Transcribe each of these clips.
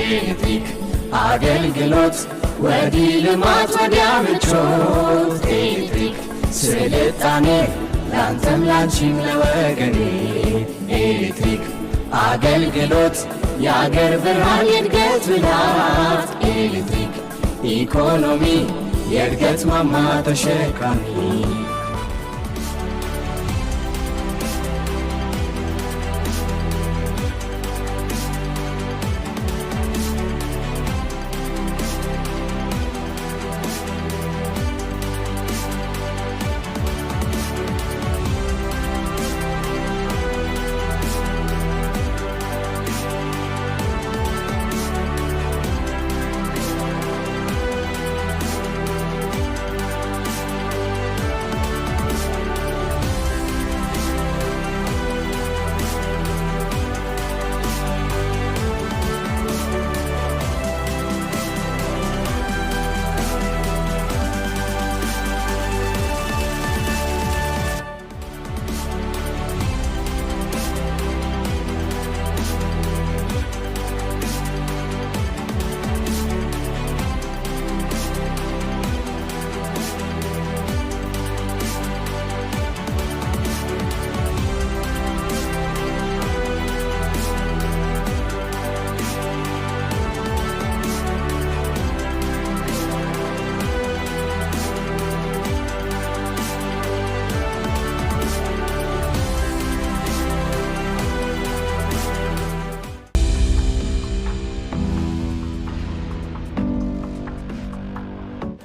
ኤሌክትሪክ አገልግሎት ወዲህ ልማት ወዲያ ምቾት ኤሌክትሪክ ስልጣኔ ላንተም ላንቺም ለወገኔ ኤሌክትሪክ አገልግሎት የአገር ብርሃን የእድገት ብላት ኤሌክትሪክ ኢኮኖሚ የእድገት ማማ ተሸካሚ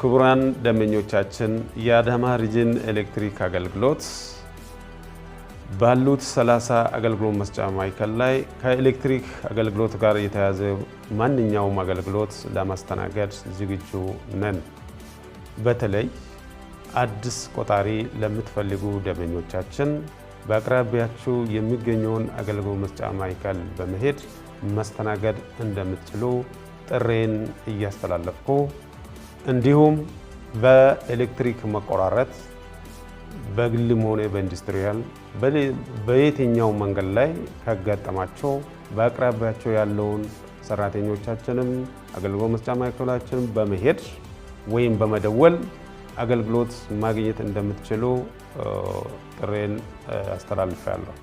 ክቡራን ደንበኞቻችን የአዳማ ሪጅን ኤሌክትሪክ አገልግሎት ባሉት 30 አገልግሎት መስጫ ማዕከል ላይ ከኤሌክትሪክ አገልግሎት ጋር የተያያዘ ማንኛውም አገልግሎት ለማስተናገድ ዝግጁ ነን። በተለይ አዲስ ቆጣሪ ለምትፈልጉ ደንበኞቻችን በአቅራቢያችሁ የሚገኘውን አገልግሎት መስጫ ማዕከል በመሄድ ማስተናገድ እንደምትችሉ ጥሬን እያስተላለፍኩ እንዲሁም በኤሌክትሪክ መቆራረጥ በግልም ሆነ በኢንዱስትሪያል በየትኛው መንገድ ላይ ካጋጠማቸው በአቅራቢያቸው ያለውን ሰራተኞቻችንም አገልግሎት መስጫ ማዕከላችንን በመሄድ ወይም በመደወል አገልግሎት ማግኘት እንደምትችሉ ጥሬን አስተላልፋለሁ።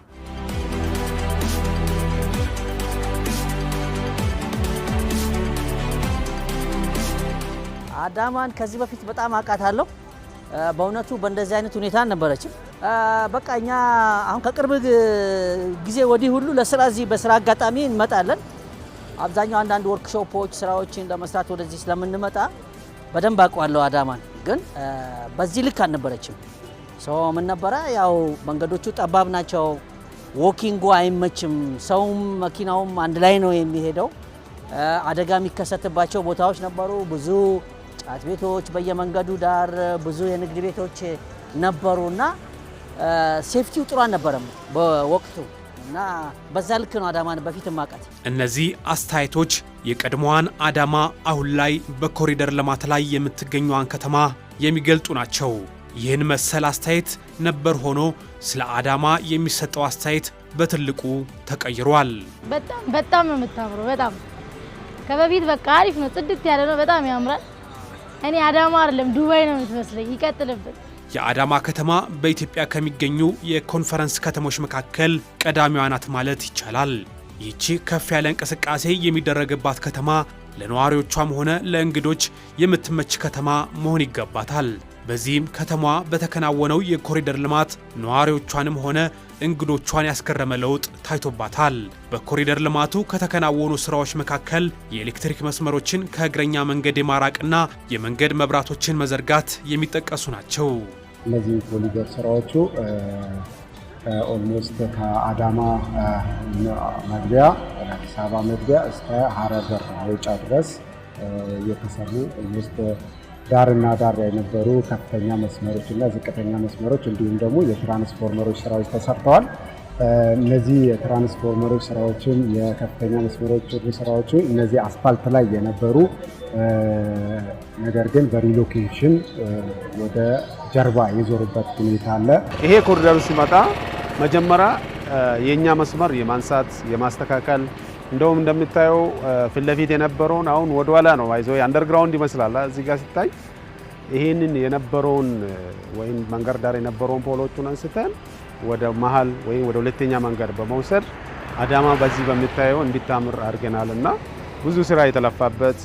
አዳማን ከዚህ በፊት በጣም አውቃታለሁ። በእውነቱ በእንደዚህ አይነት ሁኔታ ነበረችም። በቃኛ አሁን ከቅርብ ጊዜ ወዲህ ሁሉ ለስራ እዚህ በስራ አጋጣሚ እንመጣለን። አብዛኛው አንዳንድ ወርክሾፖች ስራዎችን ለመስራት ወደዚህ ስለምንመጣ በደንብ አውቀዋለሁ። አዳማን ግን በዚህ ልክ አልነበረችም። ሰው ምን ነበረ ያው መንገዶቹ ጠባብ ናቸው። ዎኪንጉ አይመችም። ሰውም መኪናውም አንድ ላይ ነው የሚሄደው። አደጋ የሚከሰትባቸው ቦታዎች ነበሩ። ብዙ ጫት ቤቶች በየመንገዱ ዳር ብዙ የንግድ ቤቶች ነበሩና ሴፍቲው ጥሩ አልነበረም በወቅቱ እና በዛ ልክ ነው አዳማን በፊት ማቀት። እነዚህ አስተያየቶች የቀድሞዋን አዳማ አሁን ላይ በኮሪደር ልማት ላይ የምትገኘዋን ከተማ የሚገልጡ ናቸው። ይህን መሰል አስተያየት ነበር ሆኖ ስለ አዳማ የሚሰጠው አስተያየት በትልቁ ተቀይሯል። በጣም ነው የምታምረው። በጣም ከበፊት በቃ አሪፍ ነው፣ ጽድት ያለ ነው፣ በጣም ያምራል። እኔ አዳማ አይደለም ዱባይ ነው የምትመስለኝ። ይቀጥልበት። የአዳማ ከተማ በኢትዮጵያ ከሚገኙ የኮንፈረንስ ከተሞች መካከል ቀዳሚዋ ናት ማለት ይቻላል። ይህቺ ከፍ ያለ እንቅስቃሴ የሚደረግባት ከተማ ለነዋሪዎቿም ሆነ ለእንግዶች የምትመች ከተማ መሆን ይገባታል። በዚህም ከተማዋ በተከናወነው የኮሪደር ልማት ነዋሪዎቿንም ሆነ እንግዶቿን ያስገረመ ለውጥ ታይቶባታል። በኮሪደር ልማቱ ከተከናወኑ ስራዎች መካከል የኤሌክትሪክ መስመሮችን ከእግረኛ መንገድ የማራቅና የመንገድ መብራቶችን መዘርጋት የሚጠቀሱ ናቸው። እነዚህ ኮሪደር ስራዎቹ ኦልሞስት ከአዳማ መግቢያ አዲስ አበባ መግቢያ እስከ ሀረር በር መውጫ ድረስ የተሰሩ ኦልሞስት ዳርና ዳር የነበሩ ከፍተኛ መስመሮች እና ዝቅተኛ መስመሮች እንዲሁም ደግሞ የትራንስፎርመሮች ስራዎች ተሰርተዋል። እነዚህ የትራንስፎርመሮች ስራዎችን የከፍተኛ መስመሮች ስራዎች እነዚህ አስፋልት ላይ የነበሩ ነገር ግን በሪሎኬሽን ወደ ጀርባ የዞሩበት ሁኔታ አለ። ይሄ ኮሪደር ሲመጣ መጀመሪያ የኛ መስመር የማንሳት የማስተካከል እንደውም እንደምታየው ፊት ለፊት የነበረውን አሁን ወደ ኋላ ነው አይዞ አንደርግራውንድ ይመስላል እዚህ ጋር ሲታይ ይሄንን የነበረውን ወይም መንገድ ዳር የነበረውን ፖሎቹን አንስተን ወደ መሃል ወይም ወደ ሁለተኛ መንገድ በመውሰድ አዳማ በዚህ በሚታየው እንዲታምር አድርገናልና ብዙ ስራ የተለፋበት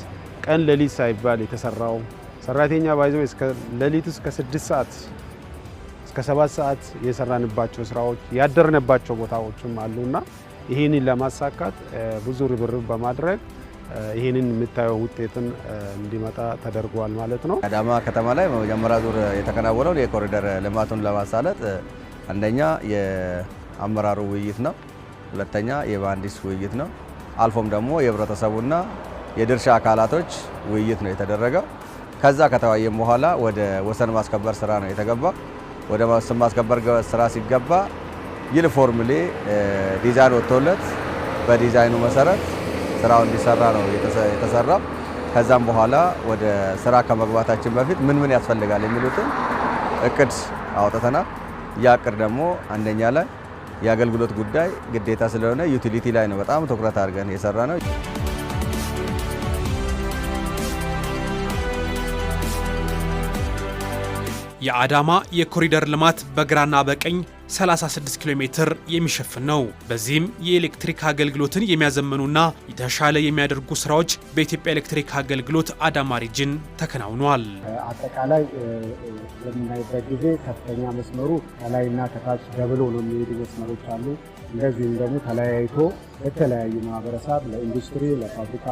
ቀን ሌሊት ሳይባል የተሰራው ሰራተኛ ባይዞ እስከ ሌሊት እስከ 6 ሰዓት እስከ 7 ሰዓት የሰራንባቸው ስራዎች ያደርንባቸው ቦታዎችም አሉና ይሄንን ለማሳካት ብዙ ርብርብ በማድረግ ይሄንን የምታየው ውጤትን እንዲመጣ ተደርጓል ማለት ነው። አዳማ ከተማ ላይ በመጀመሪያ ዙር የተከናወነው የኮሪደር ልማቱን ለማሳለጥ አንደኛ የአመራሩ ውይይት ነው፣ ሁለተኛ የመሃንዲስ ውይይት ነው፣ አልፎም ደግሞ የህብረተሰቡና የድርሻ አካላቶች ውይይት ነው የተደረገው። ከዛ ከተወያየም በኋላ ወደ ወሰን ማስከበር ስራ ነው የተገባ። ወደ ወሰን ማስከበር ስራ ሲገባ ዩኒፎርምሊ ዲዛይን ወጥቶለት በዲዛይኑ መሰረት ስራው እንዲሰራ ነው የተሰራው። ከዛም በኋላ ወደ ስራ ከመግባታችን በፊት ምን ያስፈልጋል የሚሉትን እቅድ አውጥተናል። ያ እቅድ ደግሞ አንደኛ ላይ የአገልግሎት ጉዳይ ግዴታ ስለሆነ ዩቲሊቲ ላይ ነው በጣም ትኩረት አድርገን የሰራ ነው። የአዳማ የኮሪደር ልማት በግራና በቀኝ 36 ኪሎ ሜትር የሚሸፍን ነው። በዚህም የኤሌክትሪክ አገልግሎትን የሚያዘምኑና የተሻለ የሚያደርጉ ስራዎች በኢትዮጵያ ኤሌክትሪክ አገልግሎት አዳማ ሪጅን ተከናውኗል። አጠቃላይ በምናይበት ጊዜ ከፍተኛ መስመሩ ከላይና ከታች ደብሎ ነው የሚሄዱ መስመሮች አሉ። እንደዚህም ደግሞ ተለያይቶ የተለያዩ ማህበረሰብ ለኢንዱስትሪ ለፋብሪካ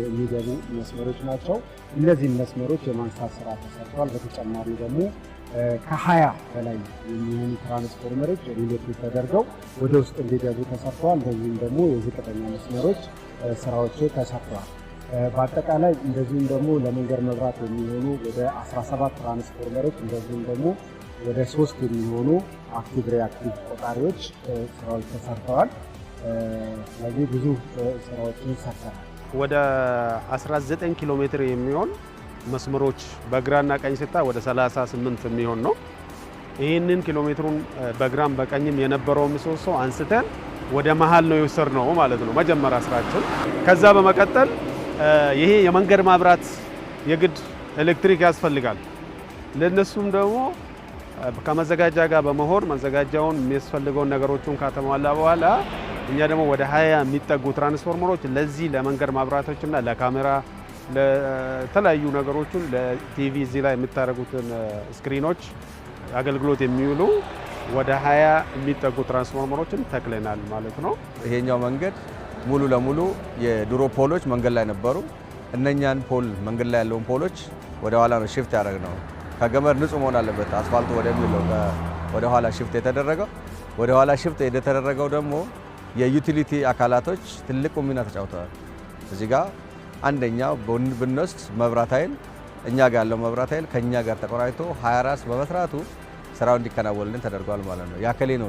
የሚገቡ መስመሮች ናቸው። እነዚህ መስመሮች የማንሳት ስራ ተሰርቷል። በተጨማሪ ደግሞ ከ20 በላይ የሚሆኑ ትራንስፎርመሮች ሪሌክትሪክ ተደርገው ወደ ውስጥ እንዲገቡ ተሰርተዋል። እንደዚህም ደግሞ የዝቅተኛ መስመሮች ስራዎች ተሰርተዋል። በአጠቃላይ እንደዚህም ደግሞ ለመንገድ መብራት የሚሆኑ ወደ 17 ትራንስፎርመሮች እንደዚህም ደግሞ ወደ 3 የሚሆኑ አክቲቭ ሪአክቲቭ ቆጣሪዎች ስራዎች ተሰርተዋል። ስለዚህ ብዙ ስራዎችን ሰርተናል። ወደ 19 ኪሎ ሜትር የሚሆን መስመሮች በግራና ቀኝ ስታ ወደ 38 የሚሆን ነው። ይህንን ኪሎ ሜትሩን በግራም በቀኝም የነበረው ምሰሶ አንስተን ወደ መሃል ነው የወሰድነው ማለት ነው መጀመሪያ ስራችን። ከዛ በመቀጠል ይሄ የመንገድ ማብራት የግድ ኤሌክትሪክ ያስፈልጋል። ለነሱም ደግሞ ከመዘጋጃ ጋር በመሆን መዘጋጃውን የሚያስፈልገውን ነገሮችን ከተሟላ በኋላ እኛ ደግሞ ወደ 20 የሚጠጉ ትራንስፎርመሮች ለዚህ ለመንገድ ማብራቶችና ለካሜራ ለተለያዩ ነገሮችን ለቲቪ እዚህ ላይ የምታደርጉትን ስክሪኖች አገልግሎት የሚውሉ ወደ 20 የሚጠጉ ትራንስፎርመሮችን ተክለናል ማለት ነው። ይሄኛው መንገድ ሙሉ ለሙሉ የድሮ ፖሎች መንገድ ላይ ነበሩ። እነኛን ፖል መንገድ ላይ ያለውን ፖሎች ወደ ኋላ ነው ሽፍት ያደረግነው። ከገመድ ንጹህ መሆን አለበት አስፋልቱ ወደሚለው ወደ ኋላ ሽፍት የተደረገው። ወደ ኋላ ሽፍት የተደረገው ደግሞ የዩቲሊቲ አካላቶች ትልቅ ሚና ተጫውተዋል። እዚህ ጋር አንደኛው ብንወስድ መብራት ኃይል እኛ ጋር ያለው መብራት ኃይል ከኛ ጋር ተቆራኝቶ 24 በመስራቱ ስራው እንዲከናወንልን ተደርጓል ማለት ነው።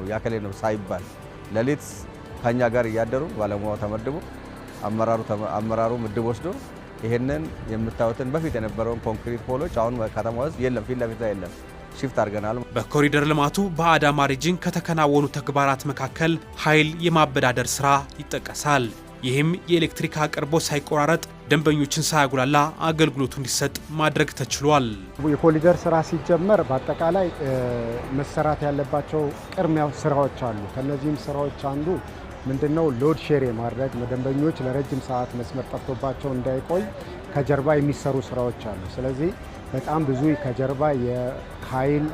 ያከሌ ነው ሳይባል ሌሊት ከኛ ጋር እያደሩ ባለሙያው ተመድቦ አመራሩ ምድብ ወስዶ ይሄንን የምታዩትን በፊት የነበረውን ኮንክሪት ፖሎች አሁን ከተማ ውስጥ የለም፣ ፊት ለፊት ላይ የለም፣ ሽፍት አድርገናል። በኮሪደር ልማቱ በአዳማ ሪጅን ከተከናወኑ ተግባራት መካከል ኃይል የማበዳደር ስራ ይጠቀሳል። ይህም የኤሌክትሪክ አቅርቦት ሳይቆራረጥ ደንበኞችን ሳያጉላላ አገልግሎቱ እንዲሰጥ ማድረግ ተችሏል። የኮሪደር ስራ ሲጀመር በአጠቃላይ መሰራት ያለባቸው ቅድሚያ ስራዎች አሉ። ከነዚህም ስራዎች አንዱ ምንድነው? ሎድ ሼር የማድረግ ደንበኞች ለረጅም ሰዓት መስመር ጠፍቶባቸው እንዳይቆይ ከጀርባ የሚሰሩ ስራዎች አሉ። ስለዚህ በጣም ብዙ ከጀርባ የኃይል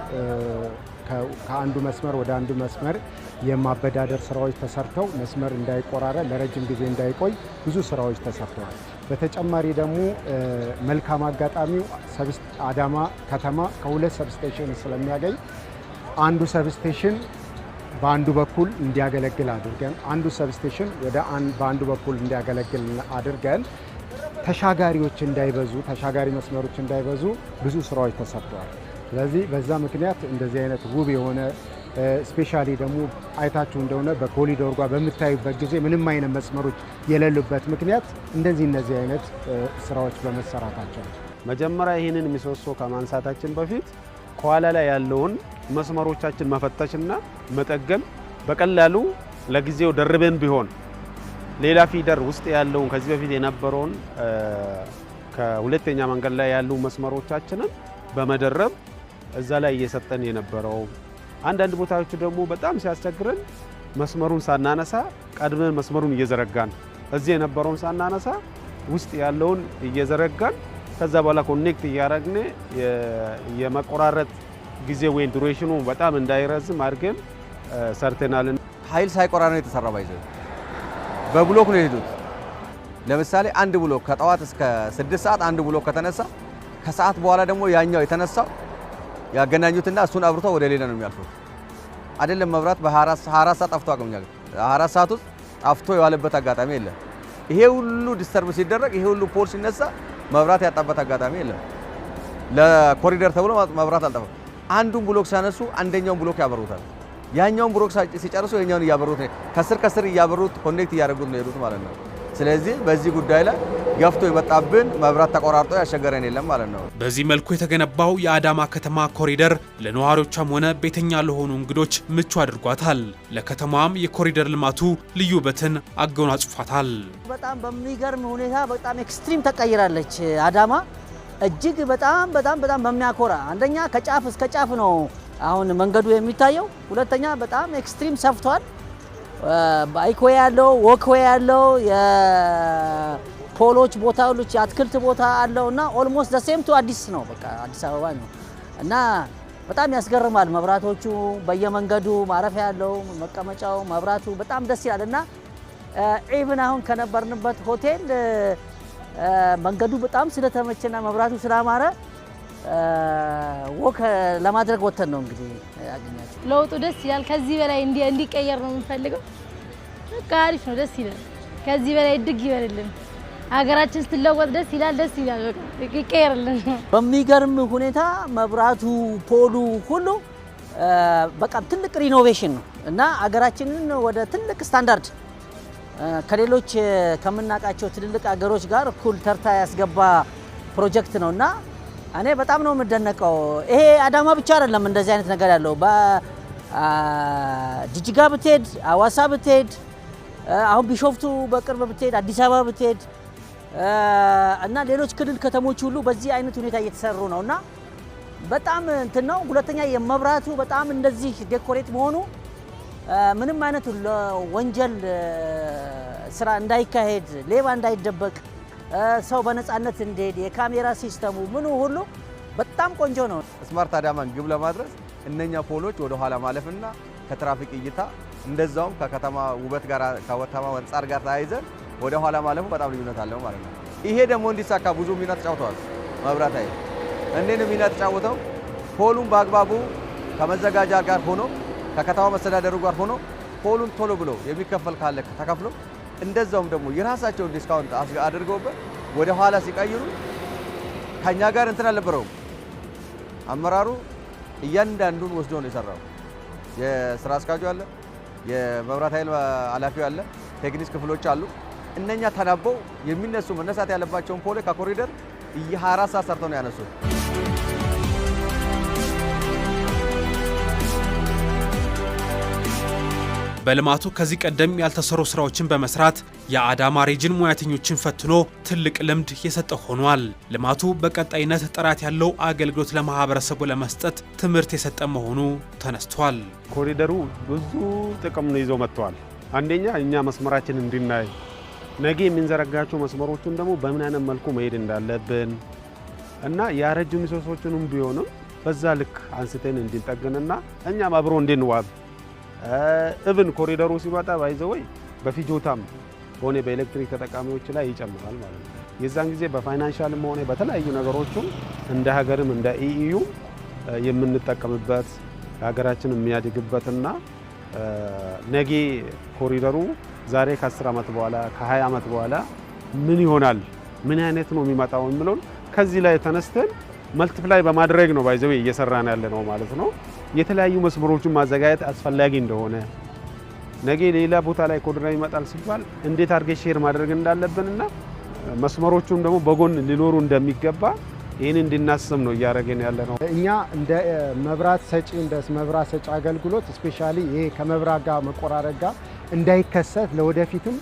ከአንዱ መስመር ወደ አንዱ መስመር የማበዳደር ስራዎች ተሰርተው መስመር እንዳይቆራረጥ ለረጅም ጊዜ እንዳይቆይ ብዙ ስራዎች ተሰርተዋል። በተጨማሪ ደግሞ መልካም አጋጣሚው አዳማ ከተማ ከሁለት ሰብስቴሽን ስለሚያገኝ አንዱ ሰብስቴሽን በአንዱ በኩል እንዲያገለግል አድርገን አንዱ ሰብስቴሽን በአንዱ በኩል እንዲያገለግል አድርገን ተሻጋሪዎች እንዳይበዙ ተሻጋሪ መስመሮች እንዳይበዙ ብዙ ስራዎች ተሰርተዋል። ስለዚህ በዛ ምክንያት እንደዚህ አይነት ውብ የሆነ ስፔሻሊ ደግሞ አይታችሁ እንደሆነ በኮሪዶር ጋር በምታዩበት ጊዜ ምንም አይነት መስመሮች የሌሉበት ምክንያት እነዚህ አይነት ስራዎች በመሰራታቸው። መጀመሪያ ይህንን ምሰሶ ከማንሳታችን በፊት ከኋላ ላይ ያለውን መስመሮቻችን መፈተሽና መጠገን በቀላሉ ለጊዜው ደርበን ቢሆን ሌላ ፊደር ውስጥ ያለውን ከዚህ በፊት የነበረውን ከሁለተኛ መንገድ ላይ ያሉ መስመሮቻችንን በመደረብ እዛ ላይ እየሰጠን የነበረው አንዳንድ ቦታዎች ደግሞ በጣም ሲያስቸግረን መስመሩን ሳናነሳ ቀድመን መስመሩን እየዘረጋን እዚህ የነበረውን ሳናነሳ ውስጥ ያለውን እየዘረጋን ከዛ በኋላ ኮኔክት እያደረግን የመቆራረጥ ጊዜ ወይ ዱሬሽኑ በጣም እንዳይረዝም አድርገን ሰርተናል። ኃይል ሳይቆራ ነው የተሰራ ባይዘው በብሎክ ነው የሄዱት። ለምሳሌ አንድ ብሎክ ከጠዋት እስከ 6 ሰዓት አንድ ብሎክ ከተነሳ ከሰዓት በኋላ ደግሞ ያኛው የተነሳው ያገናኙትና እሱን አብርቶ ወደ ሌላ ነው የሚያልፉት። አይደለም መብራት በ24 ሰዓት ጠፍቶ አቀምኛል 24 ሰዓት ውስጥ ጠፍቶ የዋለበት አጋጣሚ የለም። ይሄ ሁሉ ዲስተርብ ሲደረግ ይሄ ሁሉ ፖል ሲነሳ መብራት ያጣበት አጋጣሚ የለም። ለኮሪደር ተብሎ መብራት አልጠፋም። አንዱን ብሎክ ሲያነሱ አንደኛውን ብሎክ ያበሩታል። ያኛውን ብሎክ ሲጨርሱ የኛውን እያበሩት ከስር እያበሩት ኮኔክት እያደረጉት ነው የሄዱት ማለት ነው። ስለዚህ በዚህ ጉዳይ ላይ ገፍቶ የመጣብን መብራት ተቆራርጦ ያሸገረን የለም ማለት ነው። በዚህ መልኩ የተገነባው የአዳማ ከተማ ኮሪደር ለነዋሪዎቿም ሆነ ቤተኛ ለሆኑ እንግዶች ምቹ አድርጓታል። ለከተማም የኮሪደር ልማቱ ልዩ ውበትን አጎናጽፏታል። በጣም በሚገርም ሁኔታ በጣም ኤክስትሪም ተቀይራለች አዳማ እጅግ በጣም በሚያኮራ አንደኛ ከጫፍ እስከ ጫፍ ነው አሁን መንገዱ የሚታየው። ሁለተኛ በጣም ኤክስትሪም ሰፍቷል። ባይክዌይ ያለው ወክዌይ ያለው የፖሎች ቦታዎች የአትክልት ቦታ አለውና ኦልሞስት ዘ ሴም ቱ አዲስ ነው። በቃ አዲስ አበባ ነው እና በጣም ያስገርማል። መብራቶቹ በየመንገዱ ማረፊያ ያለው መቀመጫው መብራቱ በጣም ደስ ይላልና ኢቭን አሁን ከነበርንበት ሆቴል መንገዱ በጣም ስለተመቸና መብራቱ ስላማረ ወክ ለማድረግ ወተን ነው እንግዲህ ያገኛችሁ። ለውጡ ደስ ይላል። ከዚህ በላይ እንዲቀየር ነው የምንፈልገው። በቃ አሪፍ ነው፣ ደስ ይላል። ከዚህ በላይ ድግ ይበልልን። ሀገራችን ስትለወጥ ደስ ይላል። በቃ ይቀየርልን። በሚገርም ሁኔታ መብራቱ ፖሉ ሁሉ በቃ ትልቅ ሪኖቬሽን ነው እና ሀገራችንን ወደ ትልቅ ስታንዳርድ ከሌሎች ከምናውቃቸው ትልልቅ ሀገሮች ጋር እኩል ተርታ ያስገባ ፕሮጀክት ነውና እኔ በጣም ነው የምደነቀው። ይሄ አዳማ ብቻ አይደለም እንደዚህ አይነት ነገር ያለው። በጅጅጋ ብትሄድ፣ አዋሳ ብትሄድ፣ አሁን ቢሾፍቱ በቅርብ ብትሄድ፣ አዲስ አበባ ብትሄድ እና ሌሎች ክልል ከተሞች ሁሉ በዚህ አይነት ሁኔታ እየተሰሩ ነውና በጣም እንትን ነው። ሁለተኛ የመብራቱ በጣም እንደዚህ ዴኮሬት መሆኑ ምንም አይነት ወንጀል ስራ እንዳይካሄድ፣ ሌባ እንዳይደበቅ፣ ሰው በነፃነት እንዲሄድ የካሜራ ሲስተሙ ምኑ ሁሉ በጣም ቆንጆ ነው። ስማርት አዳማን ግብ ለማድረስ እነኛ ፖሎች ወደ ኋላ ማለፍና ከትራፊክ እይታ እንደዛውም ከከተማ ውበት ጋር ከወተማ አንጻር ጋር ተያይዘን ወደ ኋላ ማለፉ በጣም ልዩነት አለው ማለት ነው። ይሄ ደግሞ እንዲሳካ ብዙ ሚና ተጫውተዋል። መብራት ኃይል እንዴት ነው ሚና ተጫውተው ፖሉን በአግባቡ ከመዘጋጃ ጋር ሆኖ ከከተማ መስተዳደሩ ጋር ሆኖ ፖሉን ቶሎ ብሎ የሚከፈል ካለ ተከፍሎ እንደዛውም ደግሞ የራሳቸውን ዲስካውንት አድርገውበት ወደ ኋላ ሲቀይሩ ከኛ ጋር እንትን አልነበረውም። አመራሩ እያንዳንዱን ወስዶ ነው የሰራው። የስራ አስኪያጁ አለ፣ የመብራት ኃይል ኃላፊው አለ፣ ቴክኒክ ክፍሎች አሉ። እነኛ ተናበው የሚነሱ መነሳት ያለባቸውን ፖል ከኮሪደር 24 ሰዓት ሰርተው ነው ያነሱት። በልማቱ ከዚህ ቀደም ያልተሰሩ ስራዎችን በመስራት የአዳማ ሪጅን ሙያተኞችን ፈትኖ ትልቅ ልምድ የሰጠ ሆኗል። ልማቱ በቀጣይነት ጥራት ያለው አገልግሎት ለማህበረሰቡ ለመስጠት ትምህርት የሰጠ መሆኑ ተነስቷል። ኮሪደሩ ብዙ ጥቅም ነው ይዞ መጥቷል። አንደኛ እኛ መስመራችን እንድናይ፣ ነገ የምንዘረጋቸው መስመሮችን ደግሞ በምን አይነት መልኩ መሄድ እንዳለብን እና ያረጁ ምሰሶችንም ቢሆንም በዛ ልክ አንስተን እንድንጠግንና እኛም አብሮ እንድንዋብ እብን ኮሪደሩ ሲመጣ ባይዘወይ በፊጆታም ሆነ በኤሌክትሪክ ተጠቃሚዎች ላይ ይጨምራል ማለት ነው። የዛን ጊዜ በፋይናንሻልም ሆነ በተለያዩ ነገሮችም እንደ ሀገርም እንደ ኢዩ የምንጠቀምበት ሀገራችን የሚያድግበትና ነገ ኮሪደሩ ዛሬ ከ10 ዓመት በኋላ ከ20 ዓመት በኋላ ምን ይሆናል፣ ምን አይነት ነው የሚመጣው የሚለውን ከዚህ ላይ ተነስተን መልቲፕላይ በማድረግ ነው ባይዘወይ እየሰራን ያለ ነው ማለት ነው። የተለያዩ መስመሮችን ማዘጋጀት አስፈላጊ እንደሆነ ነገ ሌላ ቦታ ላይ ኮሪደር ይመጣል ሲባል እንዴት አድርገን ሼር ማድረግ እንዳለብንና መስመሮቹም ደግሞ በጎን ሊኖሩ እንደሚገባ ይህን እንድናስብ ነው እያደረገን ያለ ነው። እኛ እንደ መብራት ሰጪ አገልግሎት ስፔሻሊ ይሄ ከመብራት ጋር መቆራረጥ ጋር እንዳይከሰት ለወደፊትም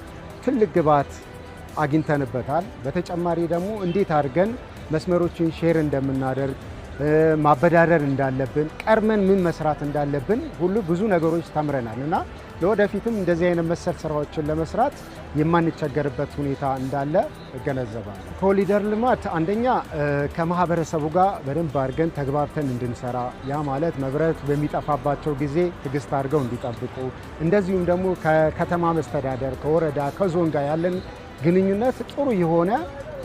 ትልቅ ግብዓት አግኝተንበታል። በተጨማሪ ደግሞ እንዴት አድርገን መስመሮችን ሼር እንደምናደርግ ማበዳደር እንዳለብን ቀርመን ምን መስራት እንዳለብን ሁሉ ብዙ ነገሮች ተምረናል እና ለወደፊትም እንደዚህ አይነት መሰል ስራዎችን ለመስራት የማንቸገርበት ሁኔታ እንዳለ እገነዘባለሁ። ኮሪደር ልማት አንደኛ ከማህበረሰቡ ጋር በደንብ አድርገን ተግባብተን እንድንሰራ፣ ያ ማለት መብራት በሚጠፋባቸው ጊዜ ትዕግስት አድርገው እንዲጠብቁ፣ እንደዚሁም ደግሞ ከከተማ መስተዳደር ከወረዳ ከዞን ጋር ያለን ግንኙነት ጥሩ የሆነ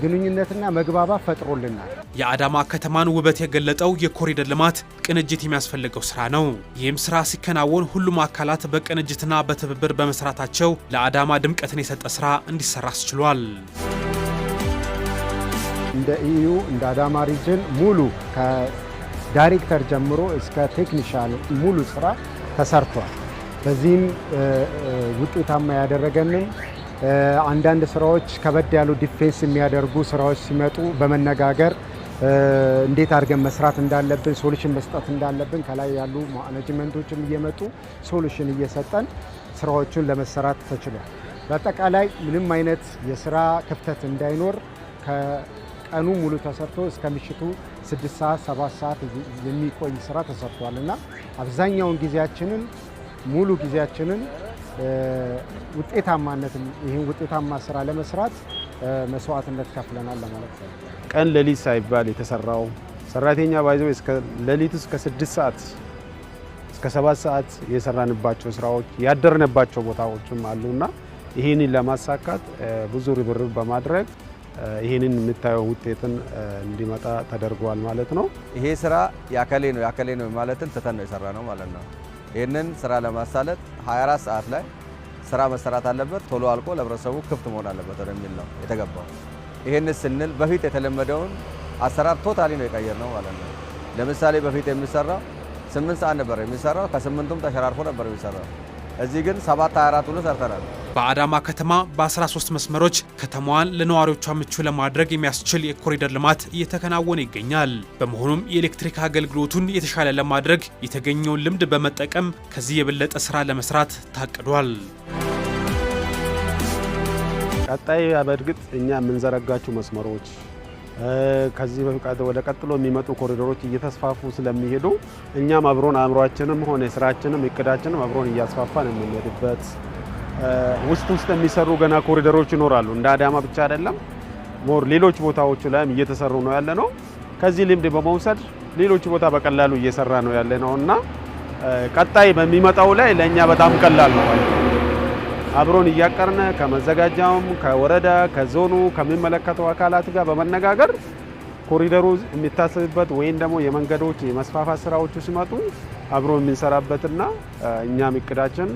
ግንኙነትና መግባባት ፈጥሮልናል። የአዳማ ከተማን ውበት የገለጠው የኮሪደር ልማት ቅንጅት የሚያስፈልገው ስራ ነው። ይህም ስራ ሲከናወን ሁሉም አካላት በቅንጅትና በትብብር በመስራታቸው ለአዳማ ድምቀትን የሰጠ ስራ እንዲሰራ አስችሏል። እንደ ኢዩ እንደ አዳማ ሪጅን ሙሉ ከዳይሬክተር ጀምሮ እስከ ቴክኒሻል ሙሉ ስራ ተሰርቷል። በዚህም ውጤታማ ያደረገንን አንዳንድ ስራዎች ከበድ ያሉ ዲፌንስ የሚያደርጉ ስራዎች ሲመጡ በመነጋገር እንዴት አድርገን መስራት እንዳለብን ሶሉሽን መስጠት እንዳለብን ከላይ ያሉ ማኔጅመንቶችም እየመጡ ሶሉሽን እየሰጠን ስራዎቹን ለመሰራት ተችሏል። በአጠቃላይ ምንም አይነት የስራ ክፍተት እንዳይኖር ከቀኑ ሙሉ ተሰርቶ እስከ ምሽቱ 6 ሰዓት 7 ሰዓት የሚቆይ ስራ ተሰርቷል እና አብዛኛውን ጊዜያችንን ሙሉ ጊዜያችንን ውጤታማነትን ይህን ውጤታማ ስራ ለመስራት መስዋዕትነት ከፍለናል ለማለት ነው። ቀን ሌሊት ሳይባል የተሰራው ሰራተኛ ባይዘው እስከ ሌሊት እስከ 6 ሰዓት እስከ 7 ሰዓት የሰራንባቸው ስራዎች ያደርነባቸው ቦታዎችም አሉና ይህንን ለማሳካት ብዙ ርብርብ በማድረግ ይህንን የምታየው ውጤትን እንዲመጣ ተደርጓል ማለት ነው። ይሄ ስራ ያከሌ ነው ማለትን ትተን ነው የሰራ ነው ማለት ነው። ይህንን ስራ ለማሳለጥ 24 ሰዓት ላይ ስራ መሰራት አለበት፣ ቶሎ አልቆ ለህብረተሰቡ ክፍት መሆን አለበት ወደሚል ነው የተገባው። ይህን ስንል በፊት የተለመደውን አሰራር ቶታሊ ነው የቀየር ነው ማለት ነው። ለምሳሌ በፊት የሚሰራው 8 ሰዓት ነበር የሚሰራው፣ ከ8ቱም ተሸራርፎ ነበር የሚሰራው። እዚህ ግን 7/24 ብሎ ሰርተናል። በአዳማ ከተማ በ13 መስመሮች ከተማዋን ለነዋሪዎቿ ምቹ ለማድረግ የሚያስችል የኮሪደር ልማት እየተከናወነ ይገኛል። በመሆኑም የኤሌክትሪክ አገልግሎቱን የተሻለ ለማድረግ የተገኘውን ልምድ በመጠቀም ከዚህ የበለጠ ስራ ለመስራት ታቅዷል። ቀጣይ በእርግጥ እኛ የምንዘረጋቸው መስመሮች ከዚህ ወደ ቀጥሎ የሚመጡ ኮሪደሮች እየተስፋፉ ስለሚሄዱ እኛም አብሮን አእምሯችንም ሆነ ስራችንም እቅዳችንም አብሮን እያስፋፋን የምንሄድበት ውስጥ የሚሰሩ ገና ኮሪደሮች ይኖራሉ። እንደ አዳማ ብቻ አይደለም፣ ሌሎች ቦታዎች ላይም እየተሰሩ ነው ያለ ነው። ከዚህ ልምድ በመውሰድ ሌሎች ቦታ በቀላሉ እየሰራ ነው ያለ ነው እና ቀጣይ በሚመጣው ላይ ለእኛ በጣም ቀላል ነው። አብሮን እያቀርነ ከመዘጋጃውም ከወረዳ ከዞኑ ከሚመለከተው አካላት ጋር በመነጋገር ኮሪደሩ የሚታሰብበት ወይም ደግሞ የመንገዶች የመስፋፋት ስራዎቹ ሲመጡ አብሮ የምንሰራበትና እኛም እቅዳችን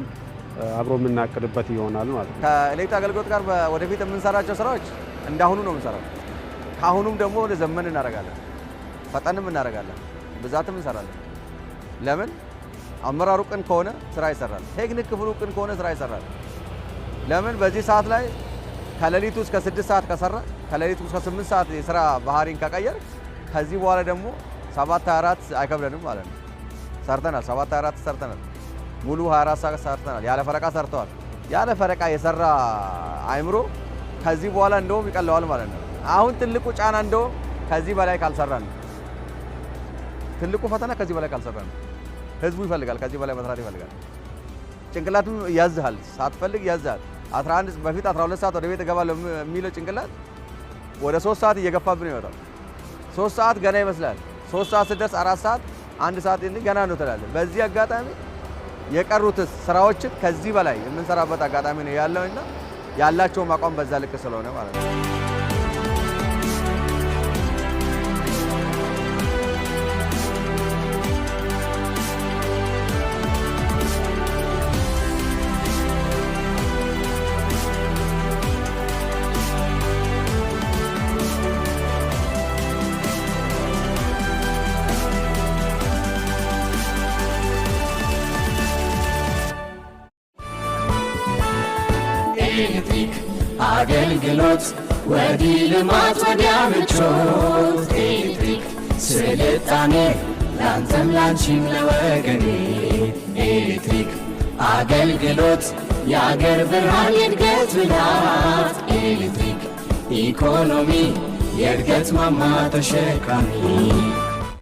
አብሮ የምናቅድበት ይሆናል ማለት ነው። ከኤሌክትሪክ አገልግሎት ጋር ወደፊት የምንሰራቸው ስራዎች እንዳሁኑ ነው የምንሰራው። ከአሁኑም ደግሞ ወደ ዘመን እናደርጋለን፣ ፈጠንም እናደርጋለን፣ ብዛትም እንሰራለን። ለምን አመራሩ ቅን ከሆነ ስራ ይሰራል፣ ቴክኒክ ክፍሉ ቅን ከሆነ ስራ ይሰራል። ለምን በዚህ ሰዓት ላይ ከሌሊቱ እስከ 6 ሰዓት ከሰራ ከሌሊቱ እስከ 8 ሰዓት የስራ ባህሪን ከቀየር ከዚህ በኋላ ደግሞ 7/24 አይከብደንም ማለት ነው። ሰርተናል፣ 7/24 ሰርተናል፣ ሙሉ 24 ሰዓት ሰርተናል። ያለ ፈረቃ ሰርተዋል። ያለ ፈረቃ የሰራ አይምሮ ከዚህ በኋላ እንደውም ይቀለዋል ማለት ነው። አሁን ትልቁ ጫና እንደውም ከዚህ በላይ ካልሰራን ነው። ትልቁ ፈተና ከዚህ በላይ ካልሰራን ነው። ህዝቡ ይፈልጋል፣ ከዚህ በላይ መስራት ይፈልጋል። ጭንቅላቱ ያዝሃል፣ ሳትፈልግ ያዝሃል። 11 በፊት 12 ሰዓት ወደ ቤት እገባለሁ የሚለው ጭንቅላት ወደ 3 ሰዓት እየገፋብን ይወጣል። 3 ሰዓት ገና ይመስላል። 3 ሰዓት ስደርስ 4 ሰዓት 1 ሰዓት ገና ነው ትላለህ። በዚህ አጋጣሚ የቀሩት ስራዎችን ከዚህ በላይ የምንሰራበት አጋጣሚ ነው ያለውና ያላቸው አቋም በዛ ልክ ስለሆነ ማለት ነው። ኤሌክትሪክ አገልግሎት ወዲህ ልማት ወዲያ ምቾት ኤሌክትሪክ ስልጣኔ ላንተም ላንቺም ለወገኔ ኤሌክትሪክ አገልግሎት የአገር ብርሃን የእድገት ብላት ኤሌክትሪክ ኢኮኖሚ የእድገት ማማ ተሸካሚ